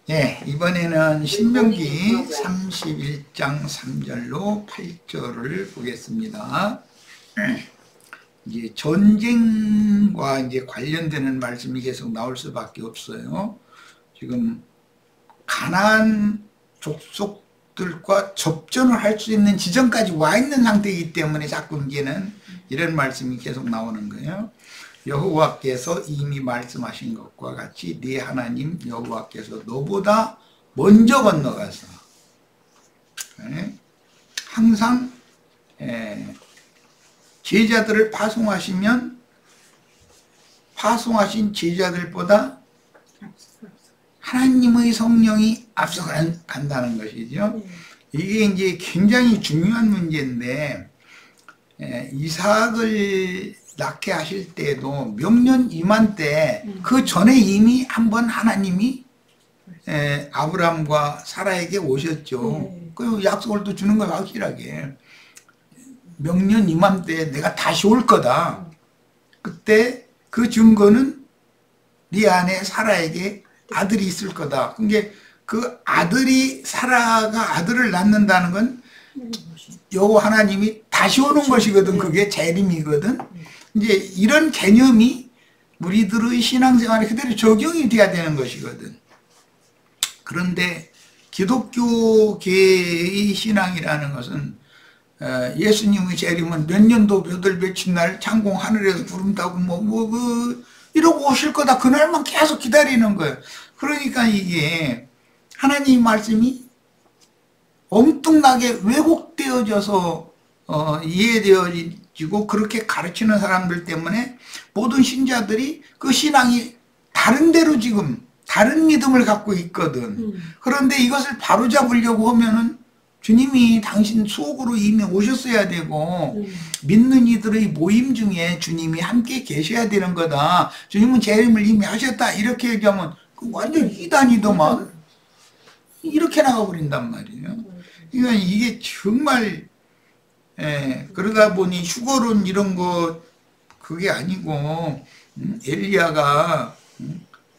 예, 이번에는 신명기 31장 3절로 8절을 보겠습니다. 이제 전쟁과 이제 관련되는 말씀이 계속 나올 수밖에 없어요. 지금 가나안 족속들과 접전을 할 수 있는 지점까지 와 있는 상태이기 때문에 자꾸 이제는 이런 말씀이 계속 나오는 거예요. 여호와께서 이미 말씀하신 것과 같이 네 하나님 여호와께서 너보다 먼저 건너가서 항상 제자들을 파송하시면 파송하신 제자들보다 하나님의 성령이 앞서간다는 것이죠. 이게 이제 굉장히 중요한 문제인데 이삭을 낳게 하실 때도 명년 임한 때 그 전에 이미 한번 하나님이 아브라함과 사라에게 오셨죠. 그 약속을 또 주는 거예요. 확실하게 명년 임한 때 내가 다시 올 거다. 그때 그 증거는 네 안에 사라에게 아들이 있을 거다. 그게 그 아들이 사라가 아들을 낳는다는 건 여호와 하나님이 다시 오는 것이거든. 그게 재림이거든. 이제 이런 개념이 우리들의 신앙생활에 그대로 적용이 돼야 되는 것이거든. 그런데 기독교계의 신앙이라는 것은 예수님의 재림은 몇 년도 몇월 며칠 날 창공 하늘에서 구름 타고 이러고 오실 거다. 그날만 계속 기다리는 거예요. 그러니까 이게 하나님 말씀이 엉뚱하게 왜곡되어져서 이해되어지고 그렇게 가르치는 사람들 때문에 모든 신자들이 그 신앙이 다른 데로 지금 다른 믿음을 갖고 있거든. 그런데 이것을 바로잡으려고 하면은 주님이 당신 속으로 이미 오셨어야 되고 믿는 이들의 모임 중에 주님이 함께 계셔야 되는 거다. 주님은 재림을 이미 하셨다. 이렇게 얘기하면 완전 이단이더만 이렇게 나가버린단 말이에요. 그러니까 이게 정말 그러다 보니 휴거론 이런 거 그게 아니고 엘리야가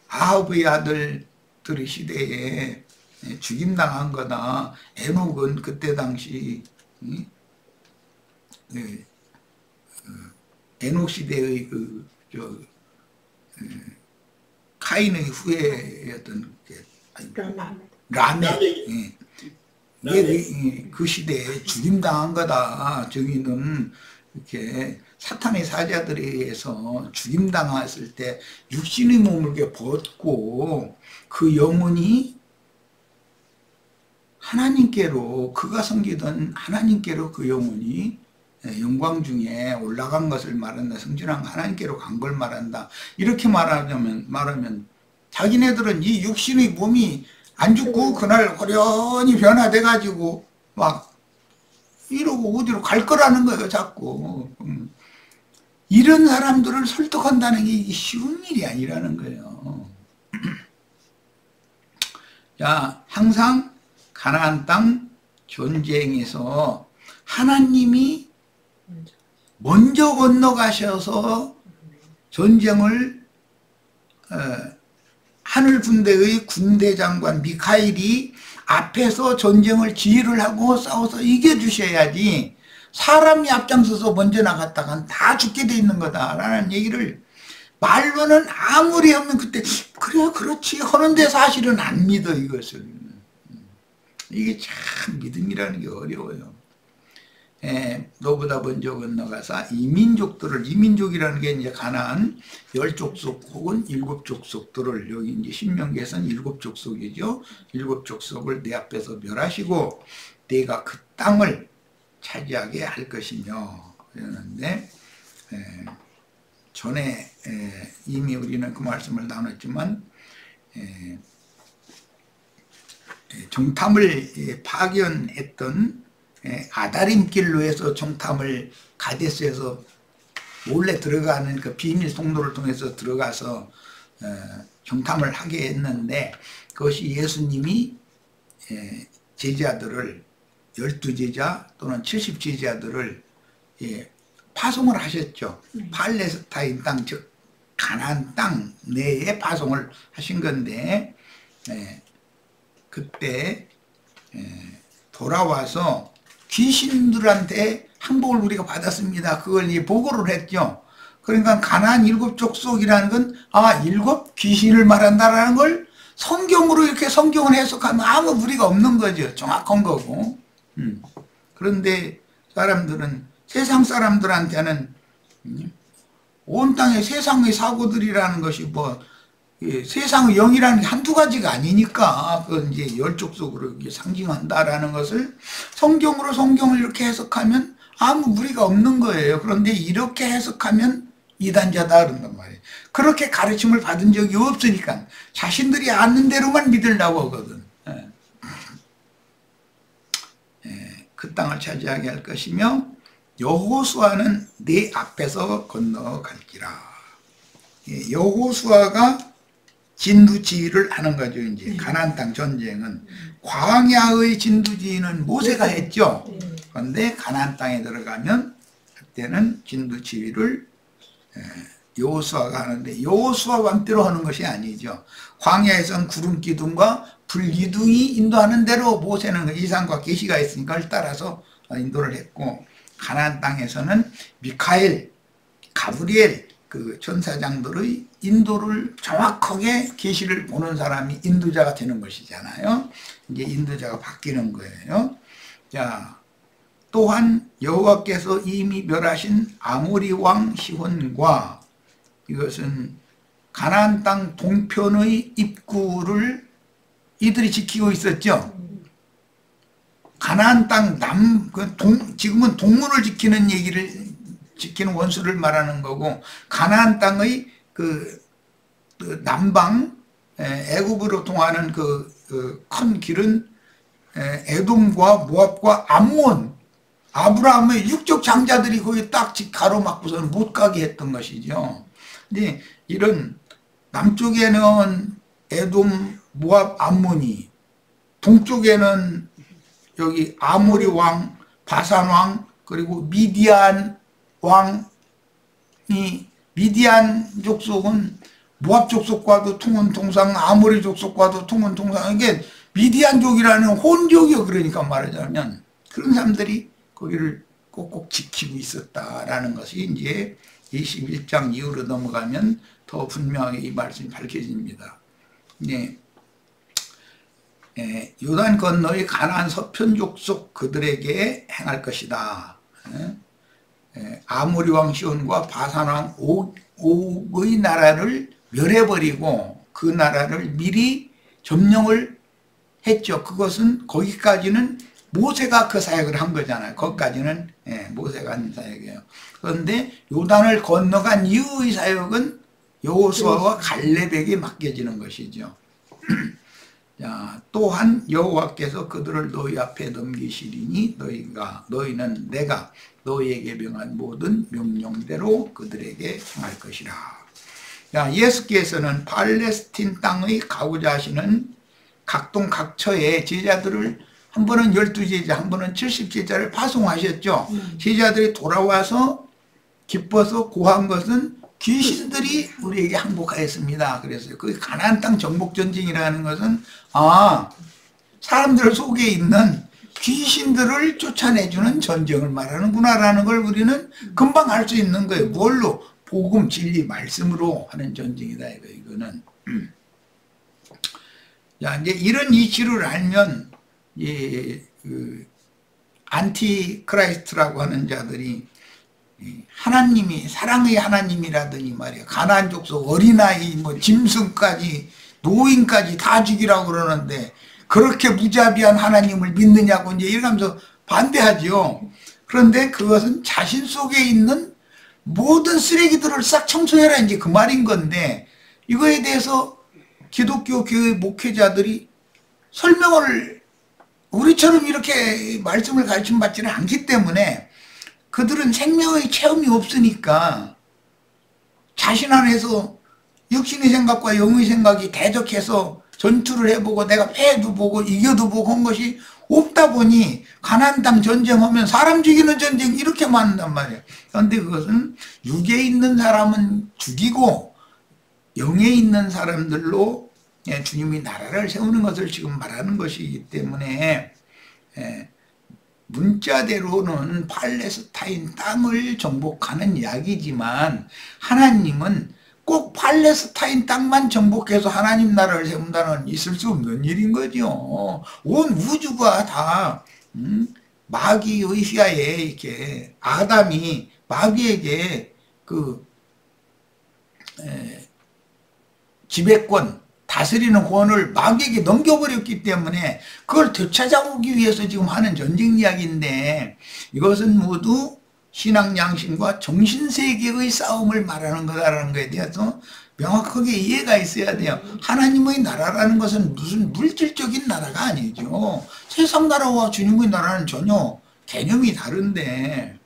아합의 아들들의 시대에 죽임당한 거다. 에녹은 그때 당시 에녹 시대의 카인의 후예였던 라멕 그 시대에 죽임당한 거다. 저기는 이렇게 사탄의 사자들에 의해서 죽임당했을 때 육신의 몸을 이렇게 벗고 그 영혼이 하나님께로 그가 섬기던 하나님께로 그 영혼이 영광 중에 올라간 것을 말한다. 성전한 하나님께로 간 걸 말한다. 이렇게 말하면 자기네들은 이 육신의 몸이 안 죽고 그날 호련히 변화돼 가지고 막 이러고 어디로 갈 거라는 거예요. 자꾸 이런 사람들을 설득한다는 게 쉬운 일이 아니라는 거예요. 자, 항상 가나안 땅 전쟁에서 하나님이 먼저 건너가셔서 전쟁을 하늘 군대의 군대장관 미카엘이 앞에서 전쟁을 지휘를 하고 싸워서 이겨주셔야지 사람이 앞장서서 먼저 나갔다간 다 죽게 돼 있는 거다라는 얘기를 말로는 아무리 하면 그때 그래 그렇지 하는데 사실은 안 믿어 이것을. 이게 참 믿음이라는 게 어려워요. 너보다 먼저 건너가서 이민족이라는 게 이제 가나안 10족속 혹은 7족속들을 여기 이제 신명기에서는 7족속이죠. 7족속을 내 앞에서 멸하시고 내가 그 땅을 차지하게 할 것이며 그러는데 전에 이미 우리는 그 말씀을 나눴지만 정탐을 파견했던 아다림길로 해서 정탐을 가데스에서 몰래 들어가는 그 비밀 통로를 통해서 들어가서 정탐을 하게 했는데 그것이 예수님이 제자들을 12제자 또는 70제자들을 파송을 하셨죠. 팔레스타인 땅 즉 가나안 땅 내에 파송을 하신 건데 그때 돌아와서 귀신들한테 항복을 우리가 받았습니다. 그걸 이제 보고를 했죠. 그러니까 가나안 7족속이라는 건 일곱 귀신을 말한다라는 걸 성경으로 이렇게 성경을 해석하면 아무 무리가 없는 거죠. 정확한 거고. 그런데 사람들은 세상 사람들한테는 온 땅의 세상의 사고들이라는 것이 세상의 영이라는 게 한두 가지가 아니니까 그건 이제 10족속으로 상징한다라는 것을 성경으로 성경을 이렇게 해석하면 아무 무리가 없는 거예요. 그런데 이렇게 해석하면 이단자다 그런단 말이에요. 그렇게 가르침을 받은 적이 없으니까 자신들이 아는 대로만 믿으려고 하거든. 그 땅을 차지하게 할 것이며 여호수아는 네 앞에서 건너갈기라. 여호수아가 진두지휘를 하는 거죠. 이제 가나안 땅 전쟁은 광야의 진두지휘는 모세가 했죠. 그런데 가나안 땅에 들어가면 그때는 진두지휘를 여호수아가 하는데 여호수아 맘대로 하는 것이 아니죠. 광야에선 구름 기둥과 불 기둥이 인도하는 대로 모세는 이상과 계시가 있으니까 그걸 따라서 인도를 했고, 가나안 땅에서는 미카엘, 가브리엘 그 천사장들의 인도를 정확하게 계시를 보는 사람이 인도자가 되는 것이잖아요. 이제 인도자가 바뀌는 거예요. 자, 또한 여호와께서 이미 멸하신 아모리 왕 시혼과, 이것은 가나안 땅 동편의 입구를 이들이 지키고 있었죠. 가나안 땅 지금은 동문을 지키는 원수를 말하는 거고, 가나안 땅의 그 남방 애굽으로 통하는 그 큰 길은 에돔과 모압과 암몬, 아브라함의 육적 장자들이 거기 딱 가로막고서는 못 가게 했던 것이죠. 근데 이런 남쪽에는 에돔, 모압, 암몬이, 동쪽에는 여기 아모리 왕, 바산 왕, 그리고 미디안 왕이, 미디안 족속은 모압 족속과도 통은 통상, 아모리 족속과도 통은 통상, 이게 미디안족이라는 혼족이요. 그러니까 말하자면 그런 사람들이 거기를 꼭꼭 지키고 있었다라는 것이 이제 21장 이후로 넘어가면 더 분명하게 이 말씀이 밝혀집니다. 네. 요단 건너의 가나안 서편 족속 그들에게 행할 것이다. 아모리 왕 시온과 바산 왕 옥의 나라를 멸해버리고 그 나라를 미리 점령을 했죠. 그것은 거기까지는 모세가 그 사역을 한 거잖아요. 거기까지는 모세가 한 사역이에요. 그런데 요단을 건너간 이후의 사역은 여호수아와 갈렙에게 맡겨지는 것이죠. 자, 또한 여호와께서 그들을 너희 앞에 넘기시리니 너희는 내가 너희에게 명한 모든 명령대로 그들에게 행할 것이라. 자, 예수께서는 팔레스틴 땅의 가고자 하시는 각동 각처에 제자들을, 한 번은 12제자, 한 번은 70제자를 파송하셨죠. 제자들이 돌아와서 기뻐서 고한 것은 귀신들이 우리에게 항복하였습니다. 그래서 그 가나안 땅 정복 전쟁이라는 것은 사람들 속에 있는 귀신들을 쫓아내주는 전쟁을 말하는구나라는 걸 우리는 금방 알 수 있는 거예요. 뭘로? 복음, 진리, 말씀으로 하는 전쟁이다. 이거는. 자, 이제 이런 이치를 알면 안티크라이스트라고 하는 자들이 하나님이 사랑의 하나님이라더니 말이야, 가나안 족속 어린아이 짐승까지 노인까지 다 죽이라고 그러는데 그렇게 무자비한 하나님을 믿느냐고 이제 이러면서 반대하죠. 그런데 그것은 자신 속에 있는 모든 쓰레기들을 싹 청소해라 이제 그 말인 건데, 이거에 대해서 기독교 교회 목회자들이 설명을 우리처럼 이렇게 말씀을 가르침받지는 않기 때문에 그들은 생명의 체험이 없으니까 자신 안에서 육신의 생각과 영의 생각이 대적해서 전투를 해보고 내가 패도 보고 이겨도 보고 한 것이 없다 보니 가나안 땅 전쟁하면 사람 죽이는 전쟁 이렇게 많단 말이에요. 그런데 그것은 육에 있는 사람은 죽이고 영에 있는 사람들로 주님이 나라를 세우는 것을 지금 말하는 것이기 때문에 문자대로는 팔레스타인 땅을 정복하는 이야기지만 하나님은 꼭 팔레스타인 땅만 정복해서 하나님 나라를 세운다는 있을 수 없는 일인 거죠. 온 우주가 다 마귀의 휘하에 이렇게 아담이 마귀에게 그 지배권 다스리는 권을 마귀에게 넘겨버렸기 때문에 그걸 되찾아오기 위해서 지금 하는 전쟁 이야기인데 이것은 모두 신앙 양심과 정신세계의 싸움을 말하는 거다라는 것에 대해서 명확하게 이해가 있어야 돼요. 하나님의 나라라는 것은 무슨 물질적인 나라가 아니죠. 세상 나라와 주님의 나라는 전혀 개념이 다른데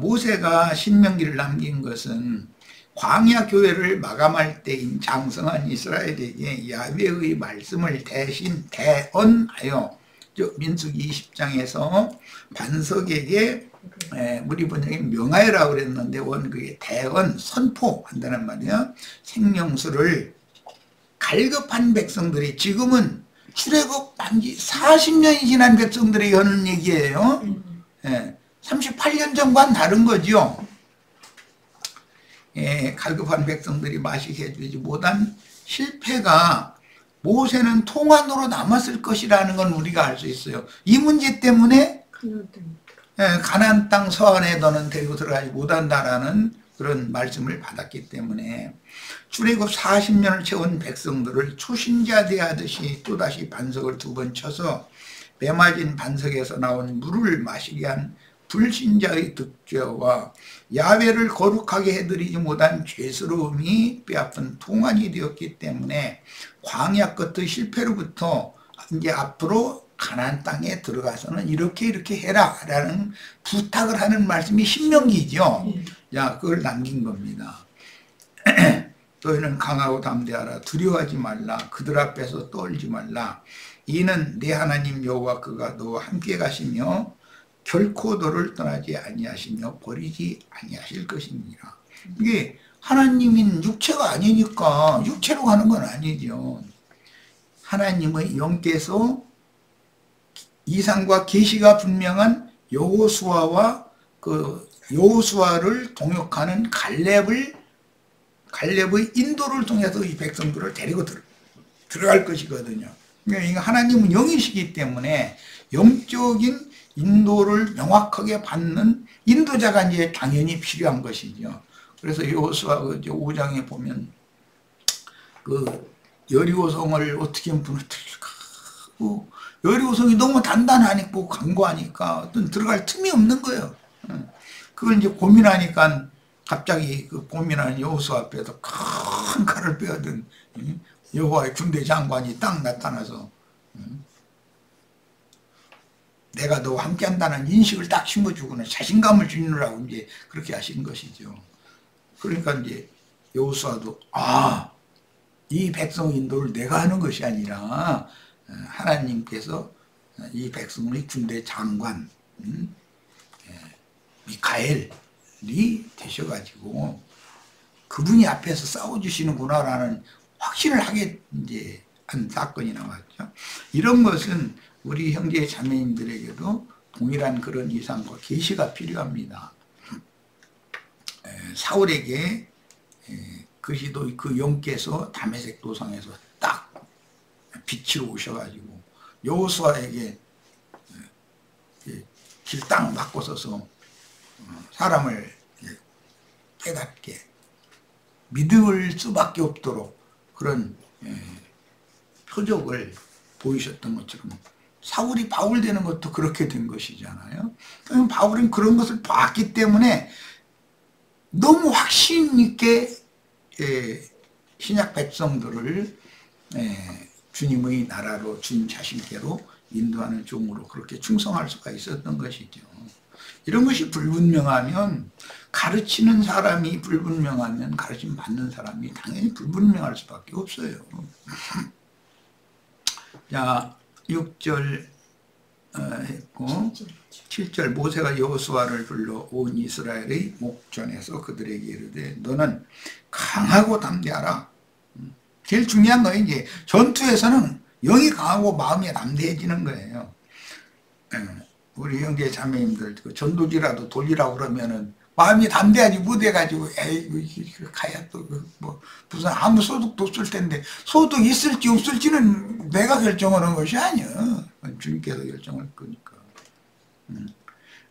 모세가 신명기를 남긴 것은 광야 교회를 마감할 때인 장성한 이스라엘에게 야훼의 말씀을 대신 대언하여 민수기 20장에서 반석에게 우리 번역에 명하여라고 그랬는데 원그게 대언 선포한다는 말이야. 생명수를 갈급한 백성들이 지금은 출애굽 한지 40년이 지난 백성들이 하는 얘기예요. 38년 전과는 다른 거죠. 갈급한 백성들이 마시게 해주지 못한 실패가 모세는 통한으로 남았을 것이라는 건 우리가 알 수 있어요. 이 문제 때문에 가나안 땅 서안에 너는 데리고 들어가지 못한다라는 그런 말씀을 받았기 때문에 출애굽 40년을 채운 백성들을 초신자 대하듯이 또다시 반석을 2번 쳐서 매맞은 반석에서 나온 물을 마시게 한 불신자의 득죄와 야훼를 거룩하게 해드리지 못한 죄스러움이 뼈아픈 통한이 되었기 때문에 광야 끝의 실패로부터 이제 앞으로 가나안 땅에 들어가서는 이렇게 해라 라는 부탁을 하는 말씀이 신명기죠. 자, 그걸 남긴 겁니다. 너희는 강하고 담대하라. 두려워하지 말라. 그들 앞에서 떨지 말라. 이는 내 하나님 여호와 그가 너와 함께 가시며 결코 너를 떠나지 아니하시며 버리지 아니하실 것입니다. 이게 하나님인 육체가 아니니까 육체로 가는 건 아니죠. 하나님의 영께서 이상과 계시가 분명한 여호수아와 그 여호수아를 동역하는 갈렙의 인도를 통해서 이 백성들을 데리고 들어갈 것이거든요. 그러니까 하나님은 영이시기 때문에 영적인 인도를 명확하게 받는 인도자가 이제 당연히 필요한 것이죠. 그래서 여호수아 5장에 보면 그 여리고성을 어떻게 무너뜨릴까? 여리고성이 너무 단단하니까 강고하니까 어떤 들어갈 틈이 없는 거예요. 그걸 이제 고민하니까 갑자기 그 고민하는 여호수아 앞에서 큰 칼을 빼어든 여호와의 군대 장관이 딱 나타나서 내가 너와 함께 한다는 인식을 딱 심어주고는 자신감을 주느라고 이제 그렇게 하신 것이죠. 그러니까 이제 여호수아도 이 백성 인도를 내가 하는 것이 아니라 하나님께서 이 백성의 군대 장관 미카엘이 되셔가지고 그분이 앞에서 싸워주시는구나라는 확신을 하게 이제 한 사건이 나왔죠. 이런 것은 우리 형제 자매님들에게도 동일한 그런 이상과 계시가 필요합니다. 사울에게 그리스도 그 영께서 다메섹 도상에서 딱 빛으로 오셔가지고 여호수아에게 길 딱 바꿔서서 사람을 깨닫게 믿을 수밖에 없도록 그런 표적을 보이셨던 것처럼 사울이 바울 되는 것도 그렇게 된 것이잖아요. 그럼 바울은 그런 것을 봤기 때문에 너무 확신 있게 신약 백성들을 주님의 나라로 주님 자신께로 인도하는 종으로 그렇게 충성할 수가 있었던 것이죠. 이런 것이 불분명하면 가르치는 사람이 불분명하면 가르침 받는 사람이 당연히 불분명할 수밖에 없어요. 자, 6절 했고 7절 모세가 여호수아를 불러 온 이스라엘의 목전에서 그들에게 이르되 너는 강하고 담대하라. 제일 중요한 거예요. 이제 전투에서는 영이 강하고 마음이 담대해지는 거예요. 우리 형제 자매님들 그 전도지라도 돌리라고 그러면은 마음이 담대하지 못해가지고 에이 가야 또 뭐 무슨 아무 소득도 없을 텐데 소득 있을지 없을지는 내가 결정하는 것이 아니야. 주님께서 결정할 거니까.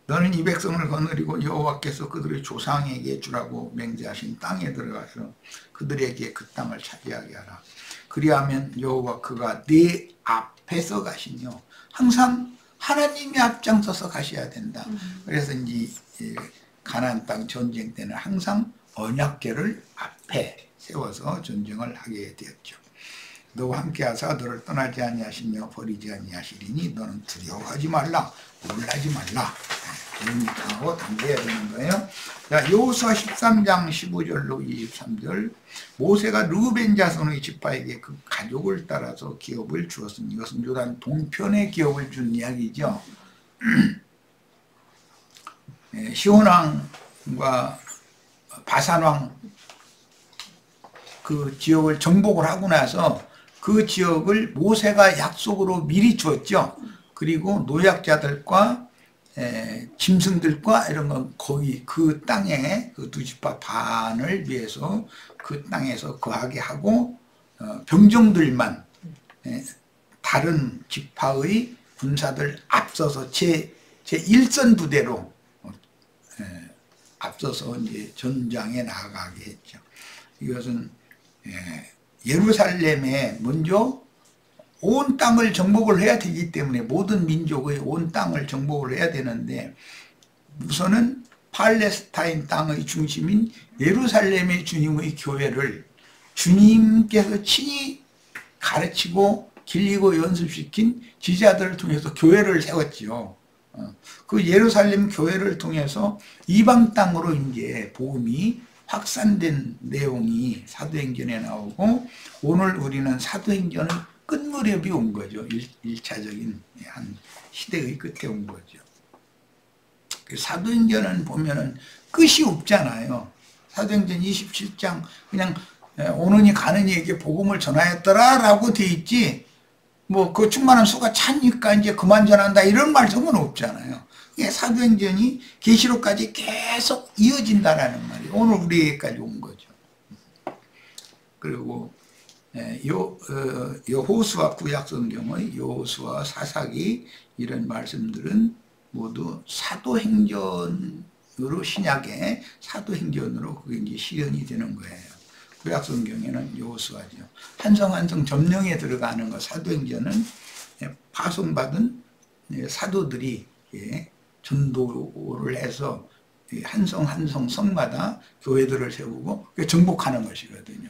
너는 이 백성을 거느리고 여호와께서 그들의 조상에게 주라고 맹세하신 땅에 들어가서 그들에게 그 땅을 차지하게 하라. 그리하면 여호와 그가 네 앞에서 가시며 항상 하나님이 앞장서서 가셔야 된다. 그래서 이제 가나안 땅 전쟁 때는 항상 언약궤를 앞에 세워서 전쟁을 하게 되었죠. 너와 함께하사 너를 떠나지 아니하시며 버리지 아니하시리니 너는 두려워하지 말라, 놀라지 말라. 영이 강하고 담대해야 되는 거예요. 자, 여호수아 13장 15절로 23절. 모세가 르우벤 자손의 지파에게 그 가족을 따라서 기업을 주었으니 이것은 요단 동편의 기업을 준 이야기죠. 시온왕과 바산왕 그 지역을 정복을 하고 나서 그 지역을 모세가 약속으로 미리 주었죠. 그리고 노약자들과 짐승들과 이런 건 거의 그 땅에 그 두 지파 반을 위해서 그 땅에서 거하게 하고 병정들만 다른 지파의 군사들 앞서서 제1선 부대로 앞서서 이제 전장에 나아가게 했죠. 이것은 예루살렘에 먼저 온 땅을 정복을 해야 되기 때문에 모든 민족의 온 땅을 정복을 해야 되는데 우선은 팔레스타인 땅의 중심인 예루살렘의 주님의 교회를 주님께서 친히 가르치고 길리고 연습시킨 지자들을 통해서 교회를 세웠지요. 그 예루살렘 교회를 통해서 이방 땅으로 이제 복음이 확산된 내용이 사도행전에 나오고 오늘 우리는 사도행전의 끝무렵이 온 거죠. 1차적인 한 시대의 끝에 온 거죠. 사도행전은 보면은 끝이 없잖아요. 사도행전 27장 그냥 오느니 가느니에게 복음을 전하였더라 라고 돼 있지 뭐 그 충만한 수가 차니까 이제 그만 전한다 이런 말씀은 없잖아요. 사도행전이 계시록까지 계속 이어진다라는 말이 오늘 우리에게까지 온 거죠. 그리고 여호수아 구약성경의 여호수아 사사기 이런 말씀들은 모두 사도행전으로 신약의 사도행전으로 그게 이제 실현이 되는 거예요. 구약성경에는 여호수아죠. 한성 한성 점령에 들어가는 거 사도행전은 파송받은 사도들이 전도를 해서 한성 한성 성마다 교회들을 세우고 정복하는 것이거든요.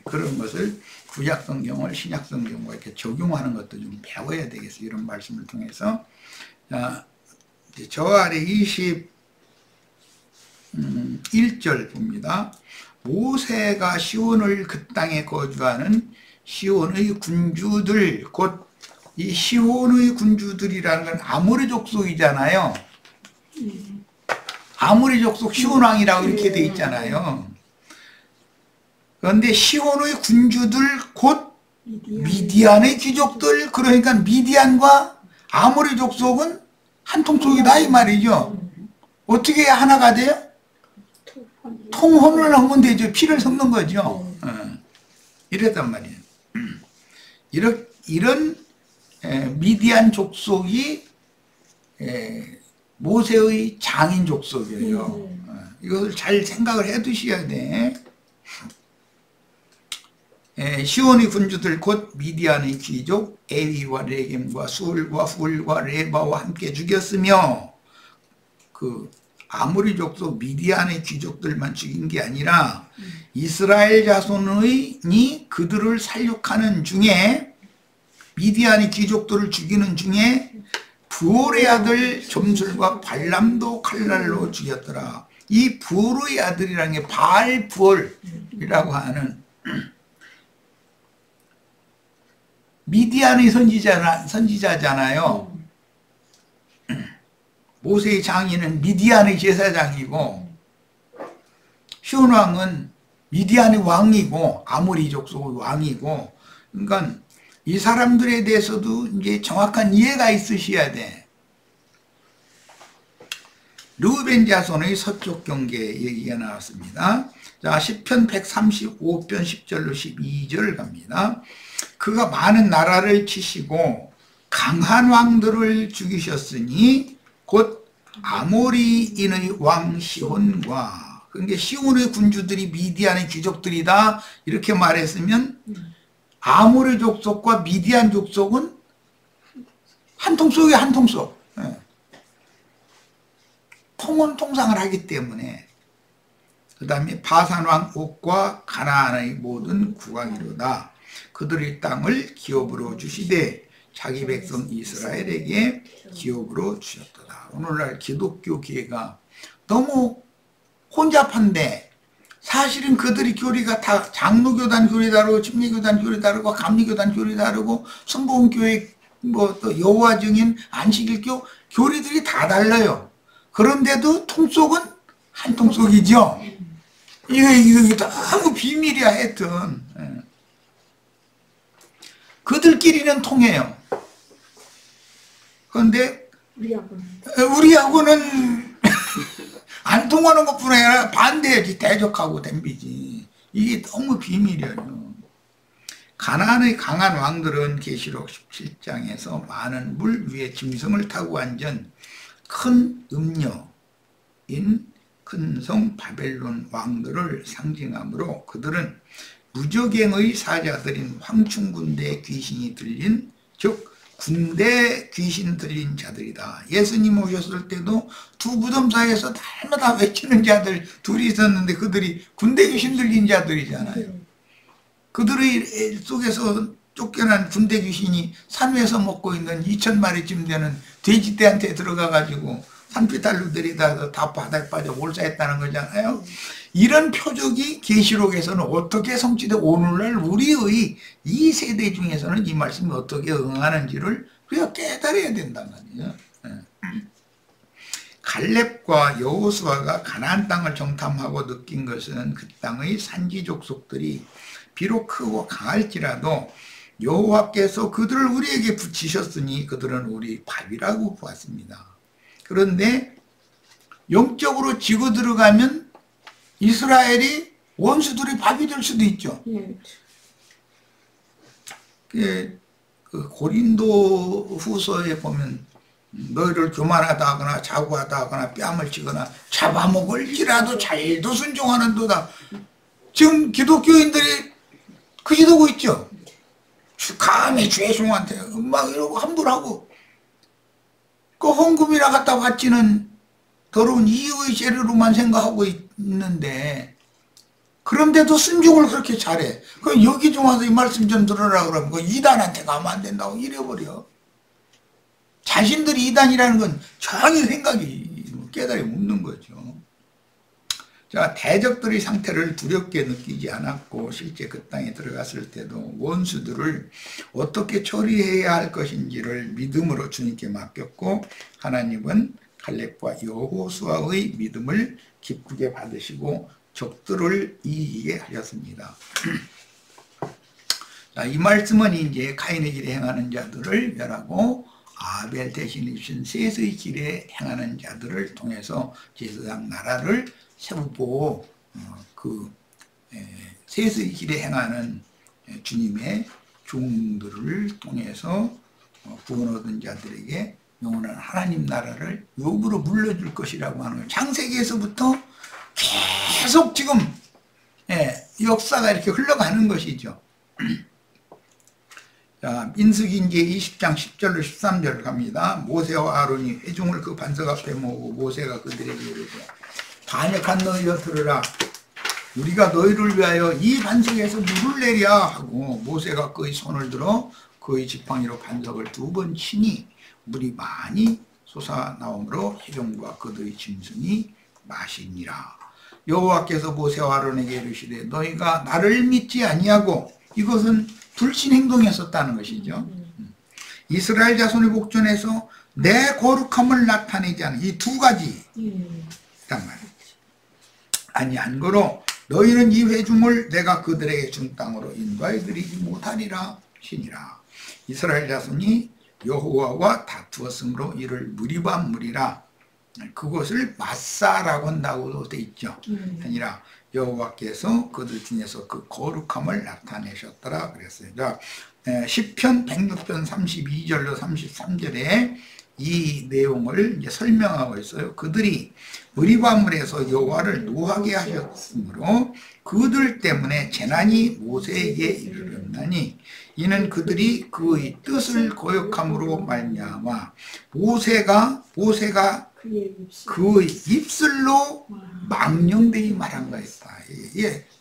그런 것을 구약성경을 신약성경과 이렇게 적용하는 것도 좀 배워야 되겠어요. 이런 말씀을 통해서. 저 아래 21절 봅니다. 모세가 시온을 그 땅에 거주하는 시온의 군주들 곧 이 시온의 군주들이라는 건 아모리 족속이잖아요. 아모리 족속 시온 왕이라고 이렇게 돼 있잖아요. 그런데 시온의 군주들 곧 미디안의 귀족들 그러니까 미디안과 아모리 족속은 한 통속이다 이 말이죠. 어떻게 해야 하나가 돼요? 통혼을 하면 되죠. 피를 섞는 거죠. 이랬단 말이에요. 이런 미디안 족속이 모세의 장인 족속이에요. 이것을 잘 생각을 해 두셔야 돼. 시온의 군주들 곧 미디안의 귀족 에위와 레겜과 수울과 훌과 레바와 함께 죽였으며 그 아모리 족속 미디안의 귀족들만 죽인 게 아니라 이스라엘 자손이 그들을 살육하는 중에 미디안의 귀족들을 죽이는 중에 부올의 아들 점술과 발람도 칼날로 죽였더라. 이 부올의 아들이라는 게 바알 부올이라고 하는 미디안의 선지자잖아요. 모세의 장인은 미디안의 제사장이고 시온 왕은 미디안의 왕이고 아모리 족속의 왕이고, 그러니까 이 사람들에 대해서도 이제 정확한 이해가 있으셔야 돼. 르우벤 자손의 서쪽 경계 얘기가 나왔습니다. 자, 시편 135편 10절로 12절 갑니다. 그가 많은 나라를 치시고 강한 왕들을 죽이셨으니 곧 아모리인의 왕 시혼과, 그러니까 시혼의 군주들이 미디안의 귀족들이다 이렇게 말했으면 아모리 족속과 미디안 족속은 한 통속이에요, 한 통속. 통상을 하기 때문에. 그 다음에 바산왕 옥과 가나안의 모든 국왕이로다. 그들의 땅을 기업으로 주시되 자기 백성 이스라엘에게 기업으로 주셨도다. 오늘날 기독교계가 너무 혼잡한데 사실은 그들이 교리가 다 장로교단 교리 다르고 침례교단 교리 다르고 감리교단 교리 다르고 성공교회 뭐 또 여호와 증인 안식일교 교리들이 다 달라요. 그런데도 통속은 한 통속이죠. 이거 너무 비밀이야. 하여튼 그들끼리는 통해요. 그런데 우리하고는 안 통하는 것뿐 아니라 반대해야지, 대적하고 덤비지. 이게 너무 비밀이에요. 가나안의 강한 왕들은 계시록 17장에서 많은 물 위에 짐승을 타고 앉은 큰 음녀인 큰 성 바벨론 왕들을 상징하므로 그들은 무저갱의 사자들인 황충군대 귀신이 들린, 즉 군대 귀신 들린 자들이다. 예수님 오셨을 때도 두 무덤 사이에서 날마다 외치는 자들 둘이 있었는데 그들이 군대 귀신 들린 자들이잖아요. 그들의 속에서 쫓겨난 군대 귀신이 산 위에서 먹고 있는 2,000마리쯤 되는 돼지떼한테 들어가가지고 산비탈로 들이다가 다 바다에 빠져 몰사했다는 거잖아요. 이런 표적이 계시록에서는 어떻게 성취되고 오늘날 우리의 이 세대 중에서는 이 말씀이 어떻게 응하는지를 우리가 깨달아야 된단 말이에요. 갈렙과 여호수아가 가나안 땅을 정탐하고 느낀 것은 그 땅의 산지 족속들이 비록 크고 강할지라도 여호와께서 그들을 우리에게 붙이셨으니 그들은 우리 밥이라고 보았습니다. 그런데 영적으로 지고 들어가면 이스라엘이 원수들이 밥이 될 수도 있죠. 그 고린도 후서에 보면 너희를 교만하다 하거나 자고하다 하거나 뺨을 치거나 잡아먹을지라도 잘도 순종하는도다. 지금 기독교인들이 그 기도고 있죠. 감히 죄송한테 막 이러고 함부로 하고, 그 헌금이나 갖다 바치는 더러운 이의 재료로만 생각하고 있는데, 그런데도 순종을 그렇게 잘해. 그럼 여기 좀 와서 이 말씀 좀 들으라 그러면 그 이단한테 가면 안 된다고 이래버려. 자신들이 이단이라는 건 전혀 생각이 깨달음이 없는 거죠. 자, 대적들의 상태를 두렵게 느끼지 않았고 실제 그 땅에 들어갔을 때도 원수들을 어떻게 처리해야 할 것인지를 믿음으로 주님께 맡겼고, 하나님은 갈렙과 여호수아의 믿음을 기쁘게 받으시고 적들을 이기게 하셨습니다. 자, 이 말씀은 이제 카인의 길에 행하는 자들을 멸하고 아벨 대신에 주신 셋의 길에 행하는 자들을 통해서 제사장 나라를 세우고 그 셋의 길에 행하는 주님의 종들을 통해서 구원 얻은 자들에게 영원한 하나님 나라를 요구로 물려줄 것이라고 하는 거예요. 창세기에서부터 계속 지금 역사가 이렇게 흘러가는 것이죠. 자, 민수기 이제 20장 10절로 13절 갑니다. 모세와 아론이 회중을 그 반석 앞에 모으고 모세가 그들에게 이르되 반역한 너희여 들으라. 우리가 너희를 위하여 이 반석에서 물을 내랴 하고 모세가 그의 손을 들어 그의 지팡이로 반석을 2번 치니 물이 많이 솟아나오므로 회중과 그들의 짐승이 마시니라. 여호와께서 모세와 아론에게 이르시되 너희가 나를 믿지 아니하고, 이것은 불신 행동이었었다는 것이죠. 이스라엘 자손의 복전에서 내 거룩함을 나타내지 않은 이 두 가지 단 말이죠. 아니 한 거로 너희는 이 회중을 내가 그들에게 준 땅으로 인도하여 드리지 못하리라 하시니라. 이스라엘 자손이 여호와와 다투었으므로 이를 무리라. 그것을 마사라고 한다고 돼 있죠. 아니라 여호와께서 그들 중에서 그 거룩함을 나타내셨더라 그랬어요. 자, 시편 106편 32절로 33절에 이 내용을 이제 설명하고 있어요. 그들이 무리바물에서 여호와를 노하게 하셨으므로 그들 때문에 재난이 모세에게 이르렀나니 이는 그들이 그의 뜻을 거역함으로 말미암아 모세가 그의 입술로 망령되이 말한 거였다.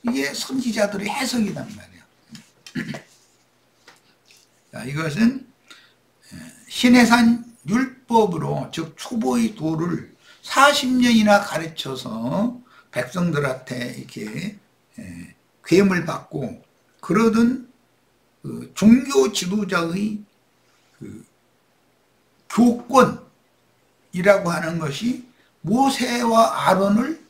이게 선지자들의 해석이란 말이에요. 자, 이것은 시내산 율법으로, 즉 초보의 도를 40년이나 가르쳐서 백성들한테 이렇게 괴물 받고 그러던 그 종교 지도자의 그 교권이라고 하는 것이 모세와 아론을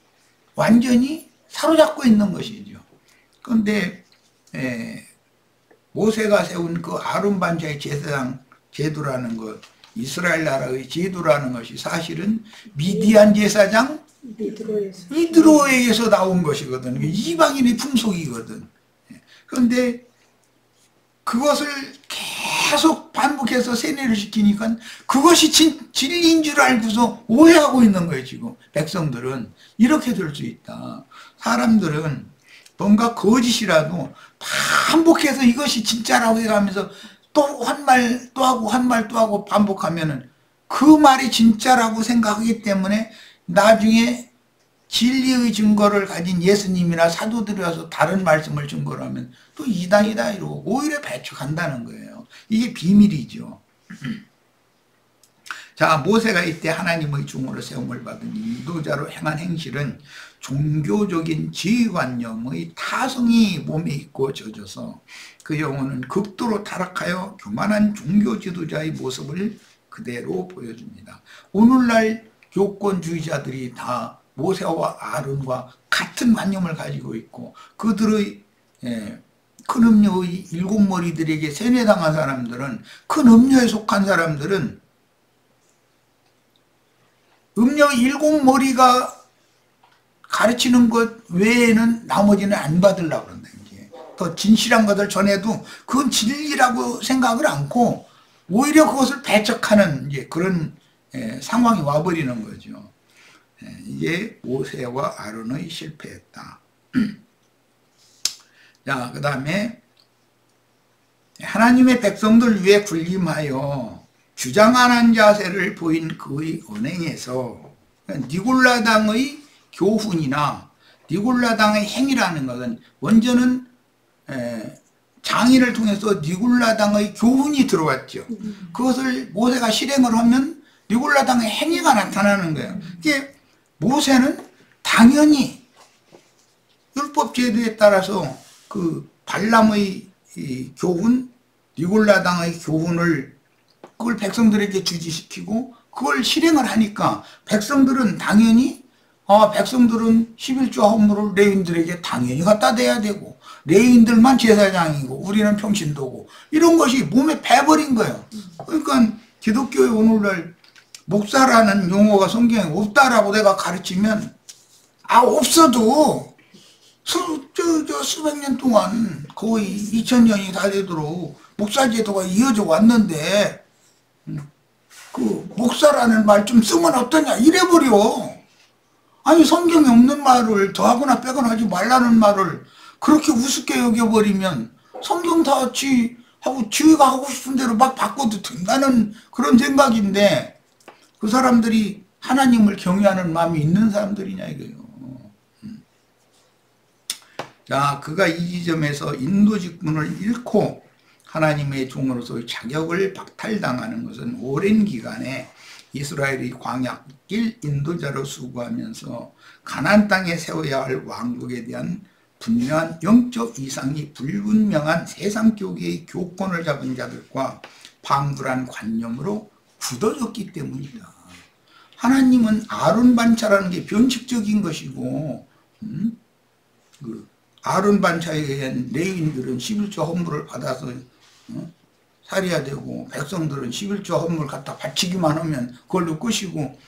완전히 사로잡고 있는 것이죠. 그런데 모세가 세운 그 아론 반차의 제사장 제도라는 것, 이스라엘 나라의 제도라는 것이 사실은 미디안 제사장 이드로에게서 나온 것이거든. 이방인의 풍속이거든. 그런데 그것을 계속 반복해서 세뇌를 시키니까 그것이 진리인 줄 알고서 오해하고 있는 거예요. 지금 백성들은 이렇게 될 수 있다. 사람들은 뭔가 거짓이라도 반복해서 이것이 진짜라고 해가면서 또 한 말 또 하고 한 말 또 하고 반복하면은 그 말이 진짜라고 생각하기 때문에 나중에 진리의 증거를 가진 예수님이나 사도들이 와서 다른 말씀을 증거로 하면 또 이단이다 이러고 오히려 배척한다는 거예요. 이게 비밀이죠. 자, 모세가 이때 하나님의 종으로 세움을 받은 인도자로 행한 행실은 종교적인 지휘관념의 타성이 몸에 있고 젖어서 그 영혼은 극도로 타락하여 교만한 종교 지도자의 모습을 그대로 보여줍니다. 오늘날 교권주의자들이 다 모세와 아론과 같은 관념을 가지고 있고 그들의 큰 음료의 일곱 머리들에게 세뇌당한 사람들은, 큰 음료에 속한 사람들은 음료 일곱 머리가 가르치는 것 외에는 나머지는 안 받으려고 그런다. 이제 더 진실한 것을 전해도 그건 진리라고 생각을 않고 오히려 그것을 배척하는 이제 그런 상황이 와버리는 거죠. 이게 모세와 아론의 실패였다. 자, 그 다음에 하나님의 백성들 위에 군림하여 주장하는 자세를 보인 그의 언행에서 니골라당의 교훈이나 니골라당의 행위라는 것은 먼저는 장인을 통해서 니골라당의 교훈이 들어왔죠. 그것을 모세가 실행을 하면 니골라당의 행위가 나타나는 거예요. 이게 모세는 당연히 율법 제도에 따라서 그 발람의 교훈, 니골라당의 교훈을 그걸 백성들에게 주지시키고 그걸 실행을 하니까 백성들은 당연히 백성들은 11조 헌물을 레위인들에게 당연히 갖다 대야 되고 레위인들만 제사장이고 우리는 평신도고 이런 것이 몸에 배버린 거예요. 그러니까 기독교의 오늘날 목사라는 용어가 성경에 없다라고 내가 가르치면 없어도 수백 년 동안 거의 2000년이 다 되도록 목사 제도가 이어져 왔는데 그 목사라는 말 좀 쓰면 어떠냐 이래버려. 아니 성경에 없는 말을 더하거나 빼거나 하지 말라는 말을 그렇게 우습게 여겨버리면 성경 다 지가 하고 싶은 대로 막 바꿔도 된다는 그런 생각인데 그 사람들이 하나님을 경외하는 마음이 있는 사람들이냐 이거예요. 자, 그가 이 지점에서 인도 직분을 잃고 하나님의 종으로서의 자격을 박탈당하는 것은 오랜 기간에 이스라엘의 광야길 인도자로 수고하면서 가나안 땅에 세워야 할 왕국에 대한 분명한 영적 이상이 불분명한 세상 교계의 교권을 잡은 자들과 방불한 관념으로 굳어졌기 때문이다. 하나님은 아론 반차라는 게 변칙적인 것이고 그 아론 반차에 의한 레위인들은 11조 헌물을 받아서 살해야 되고, 백성들은 11조 헌물 갖다 바치기만 하면 그걸로 끝이고,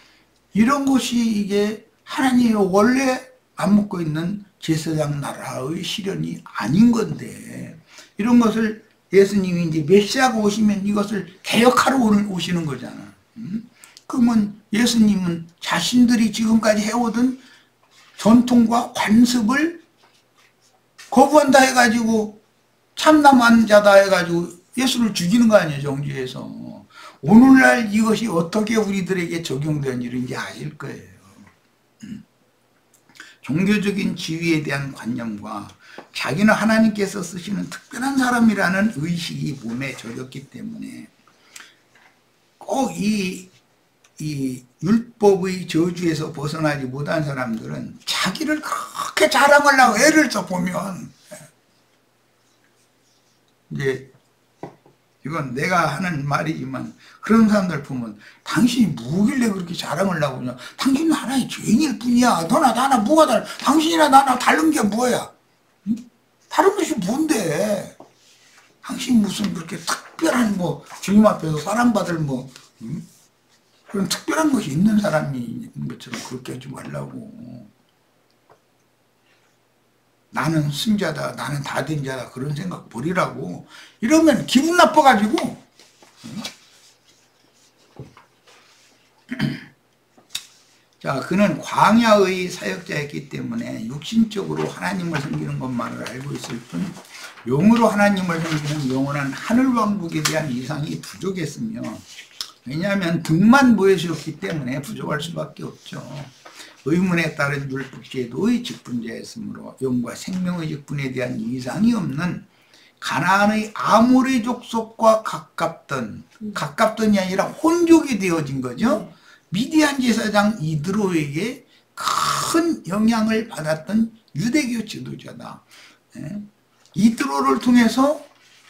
이런 것이 이게 하나님이 원래 안먹고 있는 제사장 나라의 실현이 아닌 건데, 이런 것을 예수님이 이제 메시아가 오시면 이것을 개혁하러 오시는 거잖아. 그러면 예수님은 자신들이 지금까지 해오던 전통과 관습을 거부한다 해가지고, 참남한 자다 해가지고 예수를 죽이는 거 아니에요, 정죄에서. 오늘날 이것이 어떻게 우리들에게 적용되는지를 이제 아실 거예요. 종교적인 지위에 대한 관념과 자기는 하나님께서 쓰시는 특별한 사람이라는 의식이 몸에 젖었기 때문에 꼭 이 율법의 저주에서 벗어나지 못한 사람들은 자기를 그렇게 자랑하려고 애를 써보면, 이제 이건 내가 하는 말이지만 그런 사람들 보면 당신이 뭐길래 그렇게 자랑을 하고 그냥 당신은 하나의 죄인일 뿐이야. 너나 나나 뭐가 달라. 당신이나 나나 다른 게 뭐야. 응? 다른 것이 뭔데. 당신 무슨 그렇게 특별한 뭐 주님 앞에서 사랑받을 뭐 그런 특별한 것이 있는 사람이 것처럼 그렇게 하지 말라고. 나는 승자다, 나는 다 된 자다, 그런 생각 버리라고. 이러면 기분 나빠가지고. 자, 그는 광야의 사역자였기 때문에 육신적으로 하나님을 섬기는 것만을 알고 있을 뿐 영으로 하나님을 섬기는 영원한 하늘왕국에 대한 이상이 부족했으며, 왜냐하면 등만 보여주었기 때문에 부족할 수밖에 없죠. 의문에 따른 율법제도의 직분자였으므로 영과 생명의 직분에 대한 이상이 없는 가나안의 아모리 족속과 가깝던이 아니라 혼족이 되어진 거죠. 미디안 제사장 이드로에게 큰 영향을 받았던 유대교 지도자다. 이드로를 통해서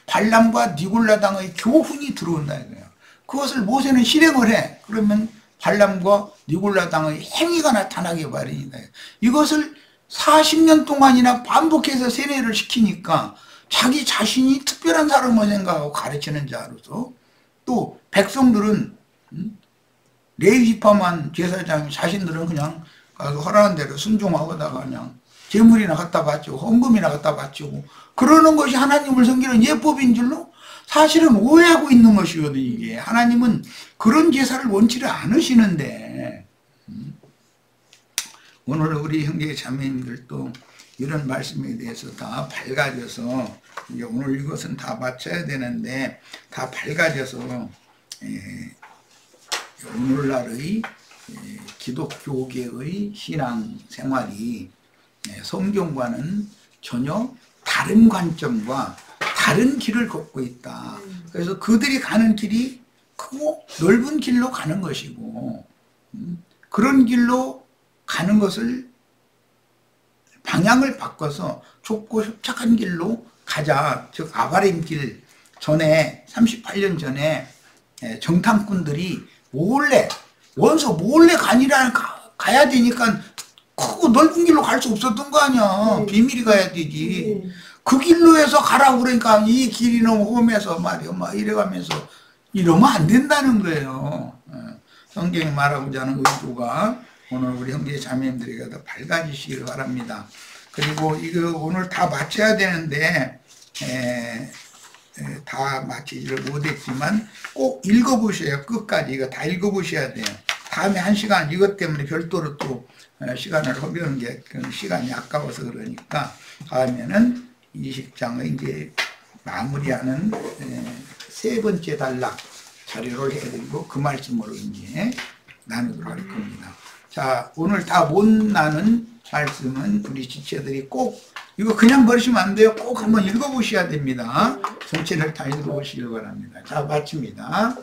발람과 니골라당의 교훈이 들어온다 이거예요. 그것을 모세는 실행을 해. 그러면 발람과 니골라당의 행위가 나타나게 마련이다. 이것을 40년 동안이나 반복해서 세뇌를 시키니까 자기 자신이 특별한 사람을 생각하고 가르치는 자로서, 또 백성들은 레위지파만 제사장이 자신들은 그냥 가서 허락한 대로 순종하고다가 그냥 제물이나 갖다 바치고 헌금이나 갖다 바치고 그러는 것이 하나님을 섬기는 예법인 줄로 사실은 오해하고 있는 것이거든요. 이게 하나님은 그런 제사를 원치를 않으시는데, 오늘 우리 형제 자매님들도 이런 말씀에 대해서 다 밝아져서, 이제 오늘 이것은 다 마쳐야 되는데 다 밝아져서 오늘날의 기독교계의 신앙생활이 성경과는 전혀 다른 관점과 다른 길을 걷고 있다. 그래서 그들이 가는 길이 크고 넓은 길로 가는 것이고, 그런 길로 가는 것을 방향을 바꿔서 좁고 협착한 길로 가자. 즉 아바림 길 전에 38년 전에 정탐꾼들이 몰래 원서 몰래 가야 되니까 크고 넓은 길로 갈 수 없었던 거 아니야. 비밀이 가야 되지. 그 길로 해서 가라고 그러니까 이 길이 너무 험해서 말이야. 막 이래가면서 이러면 안 된다는 거예요. 성경이 말하고자 하는 의도가 오늘 우리 형제 자매님들에게 더 밝아지시길 바랍니다. 그리고 이거 오늘 다 마쳐야 되는데 다 마치지를 못했지만 꼭 읽어보셔야 끝까지 이거 다 읽어보셔야 돼요. 다음에 한 시간 이것 때문에 별도로 또 시간을 허비하는 게 시간이 아까워서 그러니까 다음에는 20장의 이제 마무리하는 세 번째 단락 자료를 해드리고 그 말씀으로 이제 나누도록 할 겁니다. 자, 오늘 다 못 나눈 말씀은 우리 지체들이 꼭 이거 그냥 버리시면 안 돼요. 꼭 한번 읽어보셔야 됩니다. 전체를 다 읽어보시길 바랍니다. 자, 마칩니다.